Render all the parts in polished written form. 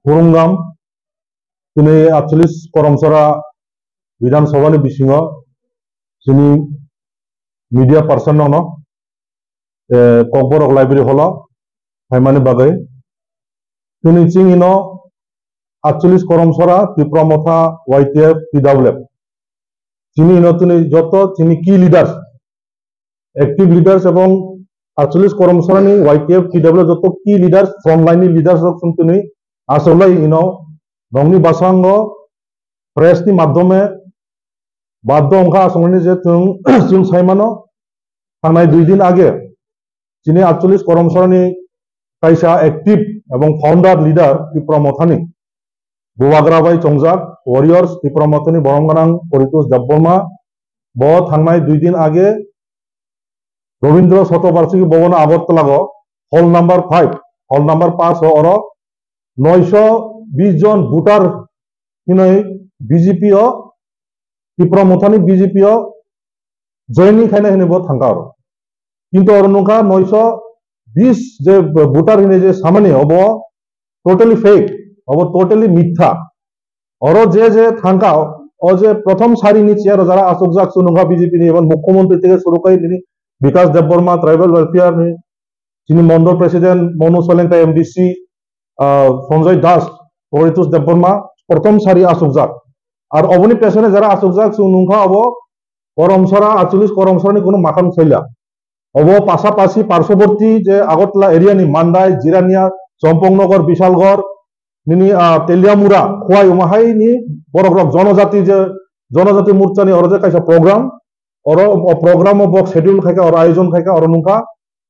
Kurunggam, ini 48 Koromsora Viধানসভা ni bisingo, sini media person no, kokborok library holo, haimani bagai, sini cing ino 48 Koromsora Tipramotha YTF TWF, sini ino tuni joto sini key leaders, active leaders ebong 48 Koromsora ni YTF TWF joto key leaders, frontline leaders rok suntuni asolai ino nongni basango press ni madhome বাধ্য অংশ আসলে যে চুন সাইমানো থানায় 2 দিন আগে যিনি 48 করমসরানি কাইসা অ্যাক্টিভ এবং ফাউন্ডার লিডার ত্রিপুরামথানি বুবাগ্রাবাই চংজাক ওয়ারিয়র্স ত্রিপুরামথানি বরমগানাং পরিতোষ দেববর্মা ব থানায় 2 দিন আগে রবীন্দ্র শতবার্ষিকী ভবন আগরতলা হল নাম্বার 5 হল নাম্বার 5 অর 920 জন ভোটার কিনই বিজেপি ও Tipramotha BJP joining খাইনা হেনিব থাঙ্কার কিন্তু অরনুকা 920 যে ভোটার হিনে যে সামান্য হব টোটালি ফেক হব টোটালি মিথ্যা অর যে থাঙ্কা ও যে প্রথম সারি নিচে আর যারা আসক যাক সুনুকা বিজেপি নি এবং মুখ্যমন্ত্রী থেকে শুরু করে তিনি বিকাশ দেববর্মা ট্রাইবাল ওয়েলফেয়ার নি তিনি মন্ডল প্রেসিডেন্ট মনু সোলেঙ্কা এমডিসি সঞ্জয় দাস পরিতোষ দেববর্মা প্রথম সারি আসক যাক আর অবনি পেছনে যারা আসক যাক সুনুখা অব করমসরা 48 করমসরানি কোনো মাখান ছইলা অব পাশাপাশি পার্শ্ববর্তী যে আগরতলা এরিয়া নি মান্দাই জিরানিয়া চম্পকনগর বিশালগড় নিনি তেলিয়ামুরা খোয়াই উমাহাই নি বড়গ্রক জনজাতি মোর্চা নি অরজে কাইসা প্রোগ্রাম প্রোগ্রাম বক শিডিউল খাইকা অর আয়োজন খাইকা অর নুখা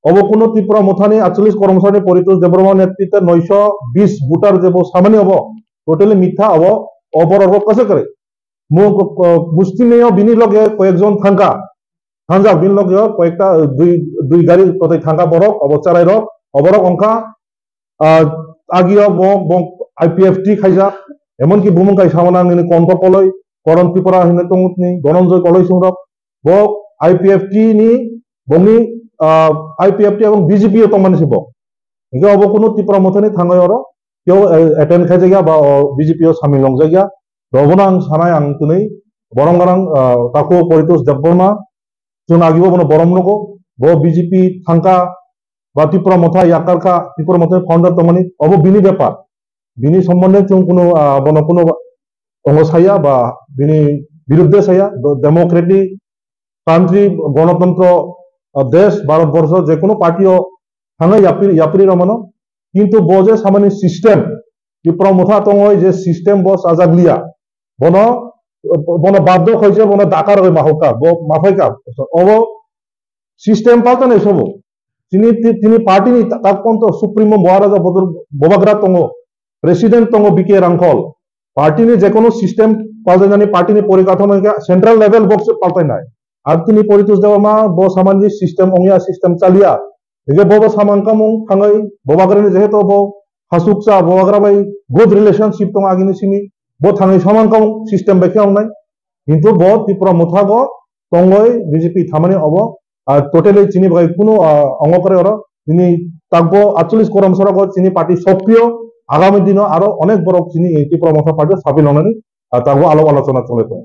অব কোনো ত্রিপুরামথানি 48 করমসরানি পরিতোষ দেববর্মা নেতৃত্বে 920 ভোটার যে সামান্য অব টোটালি মিথ্যা অব অপরাধ কাছে করে মুসলিমেও বিনি লগে কয়েকজন থাঙ্কা থাঙ্গা বিন লগে কয়েকটা দুই গাড়ি কত থাঙ্গা বরক অবচারাই রক অবরক অংকা আগিয়া আইপিএফটি খাইজা এমনকি বুমুংকাই সামনা নিনি কণ্ঠ কলই করণ ত্রিপুরা হিনে তংনি ধনঞ্জয় কলই সংরক ব আইপিএফটি নি বংনি আইপিএফটি এবং বিজেপি তংমানি সিব ইগে অব কোনো ত্রিপুরামথানি থাঙ্গাই অর কেউ অ্যাটেন্ড খাই জায়গা বা বিজেপিও সামিল লং জায়গা রবনাং সানায় আং তুই বরমগানাং তাকো পরিতোষ দেববর্মা जों आगिबो बनो बरमनगो बो बीजेपी थांका बा ত্রিপুরামথা याकारका ত্রিপুরামথা फाउंडर तमनि अबो बिनि ব্যাপার बिनि सम्बन्धे जों कोनो बनो कोनो अंगसाया बा बिनि বিরুদ্ধে সায়া ডেমোক্রেটিক কান্ট্রি গণতন্ত্র দেশ ভারতবর্ষ যে কোনো পার্টিও থাঙ্গা ইয়াপরি রমানো কিন্তু বজে সামান্য সিস্টেম ত্রিপুরামথা তংই যে সিস্টেম বস আজাগলিয়া বনো বনো বাধ্য হইছে বনো ডাকার ওই মাহকা মাফাইকা অব সিস্টেম পাল্টা নাই সব তিনি পার্টি নি তাক পন্ত সুপ্রিমো মহারাজা বদল ববাগ্রা তঙ্গ প্রেসিডেন্ট তঙ্গ বিকে রাংখল পার্টি নি যে কোনো সিস্টেম পাল্টা জানি পার্টি নি পরিকাঠামো সেন্ট্রাল লেভেল বক্স পাল্টাই নাই আর তিনি পরিতোষ দেববর্মা ব সামান্য সিস্টেম অঙ্গিয়া সিস্টেম চালিয়া এগে বব সামানকামুং থাঙ্গাই ববাগ্রানি যেহেতু ব হাসুকসা ববাগ্রাবাই গুড রিলেশনशिप তং আগিনি সিনি ব থাঙ্গাই সামানকামুং সিস্টেম বেকে অংনাই কিন্তু ব ত্রিপুরামথা গ তঙ্গই বিজেপি থামানি অব আর টোটালি চিনি বাই কোনো অঙ্গ করে ওরা তিনি তাকবো 48 করমসরা গ চিনি পার্টি সক্রিয় আগামী দিনও আরো অনেক বড় চিনি ত্রিপুরামথা পার্টি সাবিল অনানি তাকবো আলো আলোচনা চলে তো